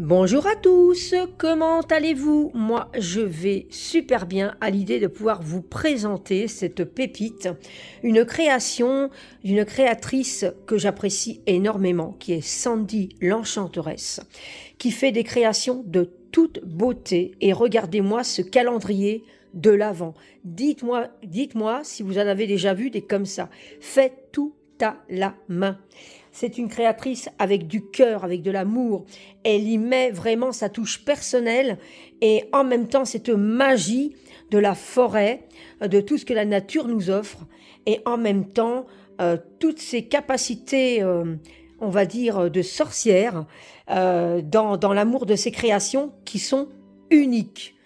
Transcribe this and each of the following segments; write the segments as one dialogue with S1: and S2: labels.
S1: Bonjour à tous, comment allez-vous? Moi, je vais super bien à l'idée de pouvoir vous présenter cette pépite, une création d'une créatrice que j'apprécie énormément, qui est Sandy l'Enchanteresse, qui fait des créations de toute beauté. Et regardez-moi ce calendrier de l'Avent. Dites-moi si vous en avez déjà vu des comme ça. Faites tout à la main. C'est une créatrice avec du cœur, avec de l'amour. Elle y met vraiment sa touche personnelle et en même temps cette magie de la forêt, de tout ce que la nature nous offre et en même temps toutes ses capacités, on va dire, de sorcière dans l'amour de ses créations qui sont uniques.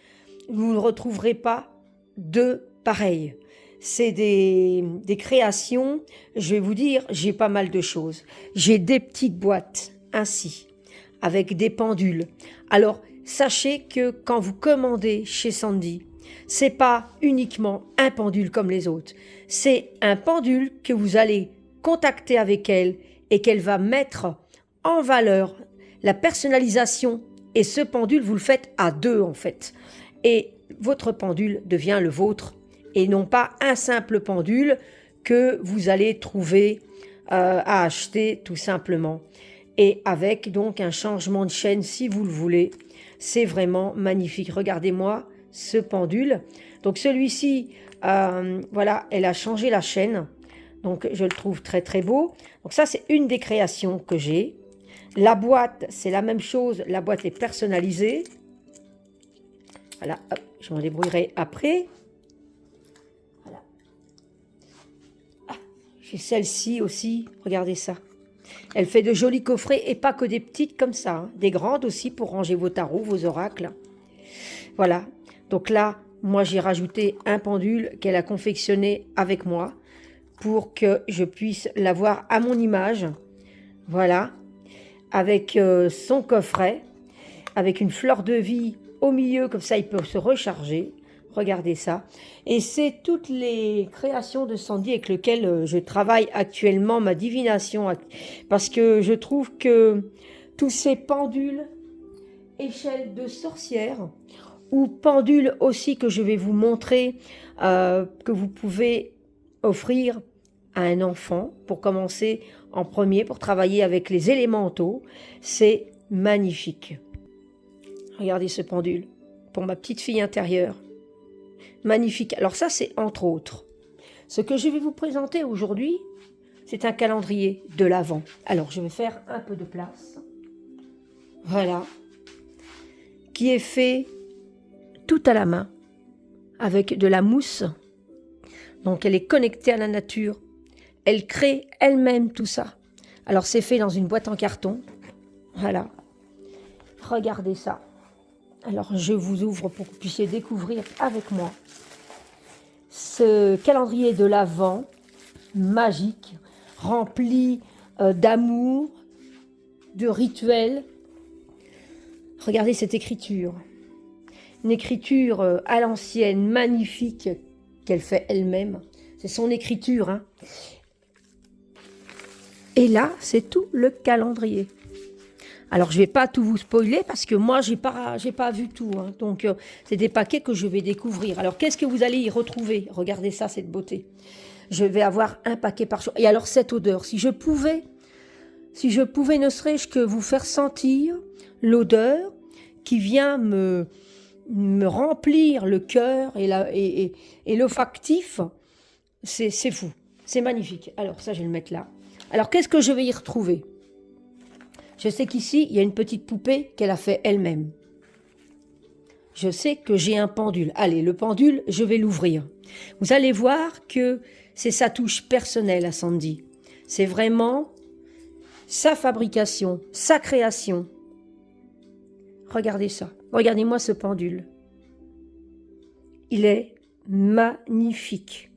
S1: Vous ne retrouverez pas de pareil. C'est des créations, je vais vous dire, j'ai pas mal de choses. J'ai des petites boîtes, ainsi, avec des pendules. Alors, sachez que quand vous commandez chez Sandy, c'est pas uniquement un pendule comme les autres. C'est un pendule que vous allez contacter avec elle et qu'elle va mettre en valeur la personnalisation. Et ce pendule, vous le faites à deux, en fait. Et votre pendule devient le vôtre et non pas un simple pendule que vous allez trouver à acheter tout simplement. Et avec donc un changement de chaîne si vous le voulez. C'est vraiment magnifique. Regardez-moi ce pendule. Donc celui-ci, voilà, elle a changé la chaîne. Donc je le trouve très très beau. Donc ça c'est une des créations que j'ai. La boîte, c'est la même chose. La boîte est personnalisée. Voilà, hop, je m'en débrouillerai après. Voilà. Ah, j'ai celle-ci aussi, regardez ça. Elle fait de jolis coffrets et pas que des petites comme ça, hein, des grandes aussi pour ranger vos tarots, vos oracles. Voilà, donc là, moi j'ai rajouté un pendule qu'elle a confectionné avec moi pour que je puisse l'avoir à mon image. Voilà, avec son coffret, avec une fleur de vie au milieu, comme ça il peut se recharger. Regardez ça. Et c'est toutes les créations de Sandy avec lesquelles je travaille actuellement, ma divination, parce que je trouve que tous ces pendules, échelles de sorcière, ou pendules aussi que je vais vous montrer, que vous pouvez offrir à un enfant pour commencer en premier, pour travailler avec les élémentaux, c'est magnifique. Regardez ce pendule, pour ma petite fille intérieure. Magnifique. Alors ça, c'est entre autres. Ce que je vais vous présenter aujourd'hui, c'est un calendrier de l'Avent. Alors, je vais faire un peu de place. Voilà. Qui est fait tout à la main, avec de la mousse. Donc, elle est connectée à la nature. Elle crée elle-même tout ça. Alors, c'est fait dans une boîte en carton. Voilà. Regardez ça. Alors, je vous ouvre pour que vous puissiez découvrir avec moi ce calendrier de l'Avent magique, rempli d'amour, de rituels. Regardez cette écriture. Une écriture à l'ancienne, magnifique, qu'elle fait elle-même. C'est son écriture, hein. Et là, c'est tout le calendrier. Alors, je ne vais pas tout vous spoiler parce que moi, j'ai pas vu tout, hein. Donc, c'est des paquets que je vais découvrir. Alors, qu'est-ce que vous allez y retrouver? Regardez ça, cette beauté. Je vais avoir un paquet par jour. Et alors, cette odeur, si je pouvais ne serait-ce que vous faire sentir l'odeur qui vient me remplir le cœur et l'olfactif, c'est fou. C'est magnifique. Alors, ça, je vais le mettre là. Alors, qu'est-ce que je vais y retrouver? Je sais qu'ici, il y a une petite poupée qu'elle a fait elle-même. Je sais que j'ai un pendule. Allez, le pendule, je vais l'ouvrir. Vous allez voir que c'est sa touche personnelle à Sandy. C'est vraiment sa fabrication, sa création. Regardez ça. Regardez-moi ce pendule. Il est magnifique.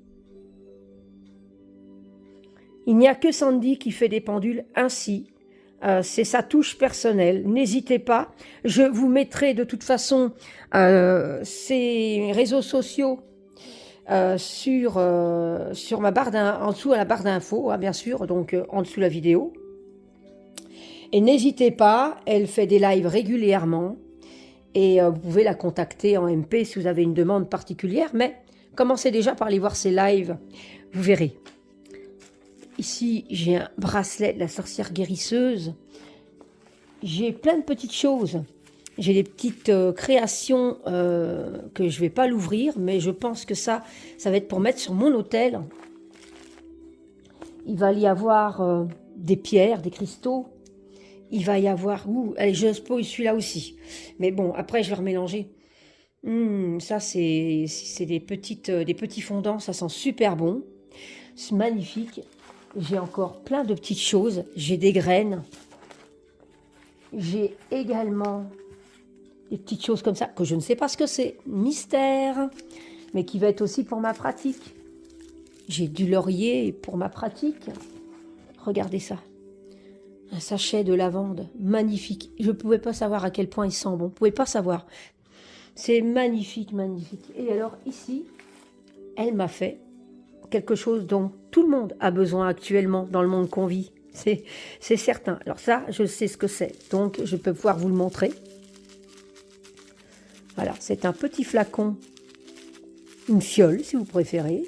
S1: Il n'y a que Sandy qui fait des pendules ainsi. C'est sa touche personnelle. N'hésitez pas. Je vous mettrai de toute façon ses réseaux sociaux sur ma barre en dessous à la barre d'infos, hein, bien sûr, donc en dessous de la vidéo. Et n'hésitez pas, elle fait des lives régulièrement. Et vous pouvez la contacter en MP si vous avez une demande particulière. Mais commencez déjà par aller voir ses lives. Vous verrez. Ici, j'ai un bracelet de la sorcière guérisseuse. J'ai plein de petites choses. J'ai des petites créations que je ne vais pas l'ouvrir, mais je pense que ça va être pour mettre sur mon autel. Il va y avoir des pierres, des cristaux. Il va y avoir... allez, je spoil celui-là aussi. Mais bon, après, je vais remélanger. Ça, c'est des petits fondants. Ça sent super bon. C'est magnifique. J'ai encore plein de petites choses. J'ai des graines. J'ai également des petites choses comme ça, que je ne sais pas ce que c'est. Mystère. Mais qui va être aussi pour ma pratique. J'ai du laurier pour ma pratique. Regardez ça. Un sachet de lavande. Magnifique. Je ne pouvais pas savoir à quel point il sent bon. Vous ne pouvez pas savoir. C'est magnifique, magnifique. Et alors ici, elle m'a fait quelque chose dont tout le monde a besoin actuellement dans le monde qu'on vit. C'est certain. Alors ça, je sais ce que c'est. Donc, je peux pouvoir vous le montrer. Voilà, c'est un petit flacon, une fiole, si vous préférez,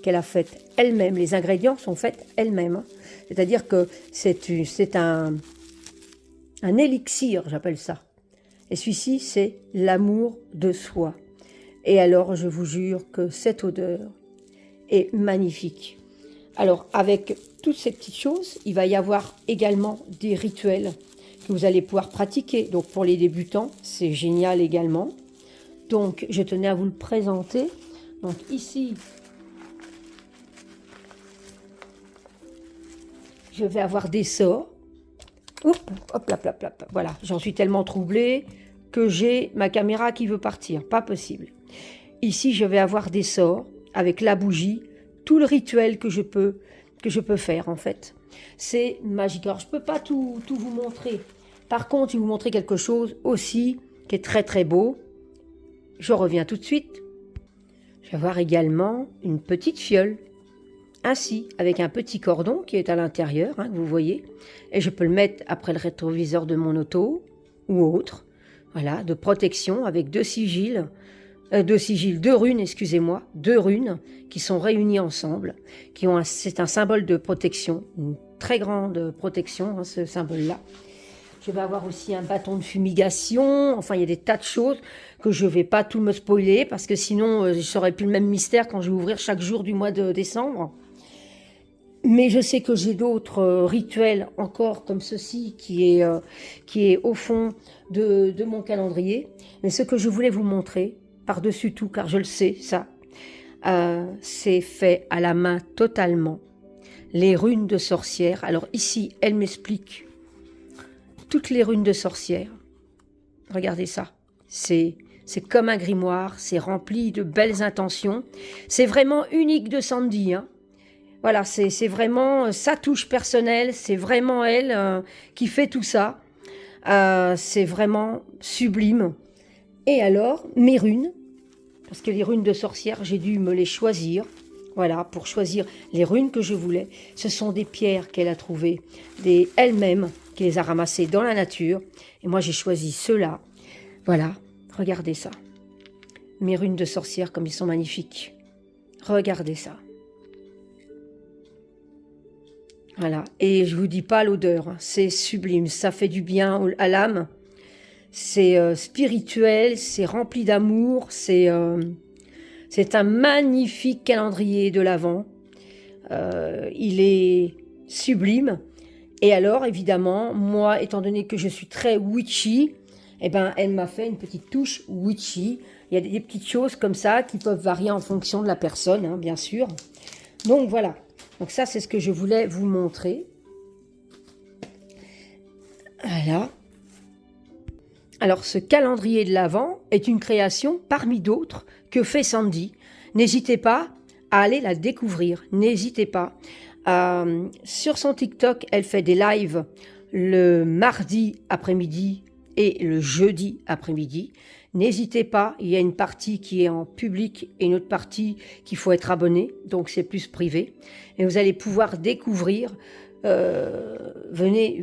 S1: qu'elle a faite elle-même. Les ingrédients sont faits elle-même. C'est-à-dire que c'est un élixir, j'appelle ça. Et celui-ci, c'est l'amour de soi. Et alors, je vous jure que cette odeur est magnifique. Alors, avec toutes ces petites choses, il va y avoir également des rituels que vous allez pouvoir pratiquer. Donc, pour les débutants, c'est génial également. Donc, je tenais à vous le présenter. Donc, ici, je vais avoir des sorts. Hop, hop, là, là, là, voilà, j'en suis tellement troublée que j'ai ma caméra qui veut partir. Pas possible. Ici, je vais avoir des sorts avec la bougie, tout le rituel que je peux faire, en fait. C'est magique. Alors, je ne peux pas tout vous montrer. Par contre, je vais vous montrer quelque chose aussi qui est très, très beau. Je reviens tout de suite. Je vais avoir également une petite fiole. Ainsi, avec un petit cordon qui est à l'intérieur, hein, vous voyez, et je peux le mettre après le rétroviseur de mon auto ou autre, voilà, de protection avec deux runes, excusez-moi, deux runes qui sont réunies ensemble, c'est un symbole de protection, une très grande protection, hein, ce symbole-là. Je vais avoir aussi un bâton de fumigation, enfin il y a des tas de choses que je ne vais pas tout me spoiler parce que sinon je ne saurais plus le même mystère quand je vais ouvrir chaque jour du mois de décembre. Mais je sais que j'ai d'autres rituels encore comme ceci qui est au fond de mon calendrier. Mais ce que je voulais vous montrer, par-dessus tout, car je le sais, ça, c'est fait à la main totalement. Les runes de sorcière. Alors ici, elle m'explique toutes les runes de sorcière. Regardez ça. C'est comme un grimoire, c'est rempli de belles intentions. C'est vraiment unique de Sandy, hein. Voilà, c'est vraiment sa touche personnelle, c'est vraiment elle qui fait tout ça. C'est vraiment sublime. Et alors, mes runes, parce que les runes de sorcière, j'ai dû me les choisir. Voilà, pour choisir les runes que je voulais. Ce sont des pierres qu'elle a trouvées, elle-même, qui les a ramassées dans la nature. Et moi, j'ai choisi ceux-là. Voilà, regardez ça. Mes runes de sorcière, comme ils sont magnifiques. Regardez ça. Voilà, et je vous dis pas l'odeur, hein. C'est sublime, ça fait du bien à l'âme, c'est spirituel, c'est rempli d'amour, c'est un magnifique calendrier de l'Avent, il est sublime, et alors évidemment, moi étant donné que je suis très witchy, eh ben, elle m'a fait une petite touche witchy, il y a des petites choses comme ça qui peuvent varier en fonction de la personne, hein, bien sûr, donc voilà. Donc ça, c'est ce que je voulais vous montrer. Voilà. Alors, ce calendrier de l'Avent est une création parmi d'autres que fait Sandy. N'hésitez pas à aller la découvrir. N'hésitez pas. Sur son TikTok, elle fait des lives le mardi après-midi et le jeudi après-midi. N'hésitez pas, il y a une partie qui est en public et une autre partie qu'il faut être abonné, donc c'est plus privé. Et vous allez pouvoir découvrir, venez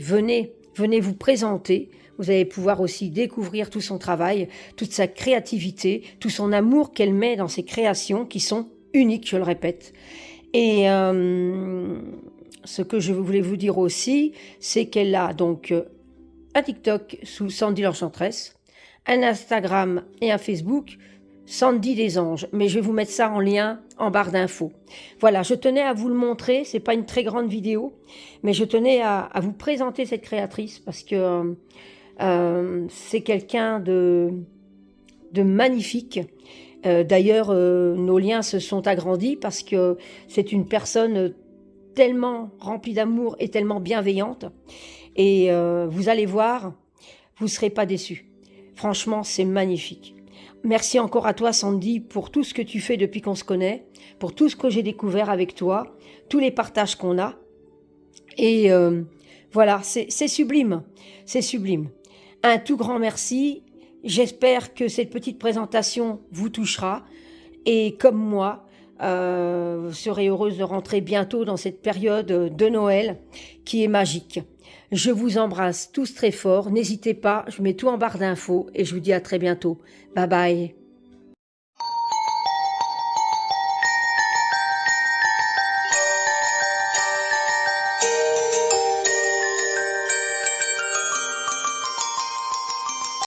S1: venez vous présenter. Vous allez pouvoir aussi découvrir tout son travail, toute sa créativité, tout son amour qu'elle met dans ses créations qui sont uniques, je le répète. Et ce que je voulais vous dire aussi, c'est qu'elle a donc un TikTok sous Sandy l'Enchanteresse, un Instagram et un Facebook, Sandy des Anges. Mais je vais vous mettre ça en lien en barre d'infos. Voilà, je tenais à vous le montrer. C'est pas une très grande vidéo, mais je tenais à vous présenter cette créatrice parce que c'est quelqu'un de magnifique. D'ailleurs, nos liens se sont agrandis parce que c'est une personne tellement remplie d'amour et tellement bienveillante. Et vous allez voir, vous ne serez pas déçus. Franchement, c'est magnifique. Merci encore à toi, Sandy, pour tout ce que tu fais depuis qu'on se connaît, pour tout ce que j'ai découvert avec toi, tous les partages qu'on a. Et voilà, c'est sublime, c'est sublime. Un tout grand merci. J'espère que cette petite présentation vous touchera. Et comme moi, vous serez heureuse de rentrer bientôt dans cette période de Noël qui est magique. Je vous embrasse tous très fort. N'hésitez pas, je mets tout en barre d'infos et je vous dis à très bientôt. Bye bye.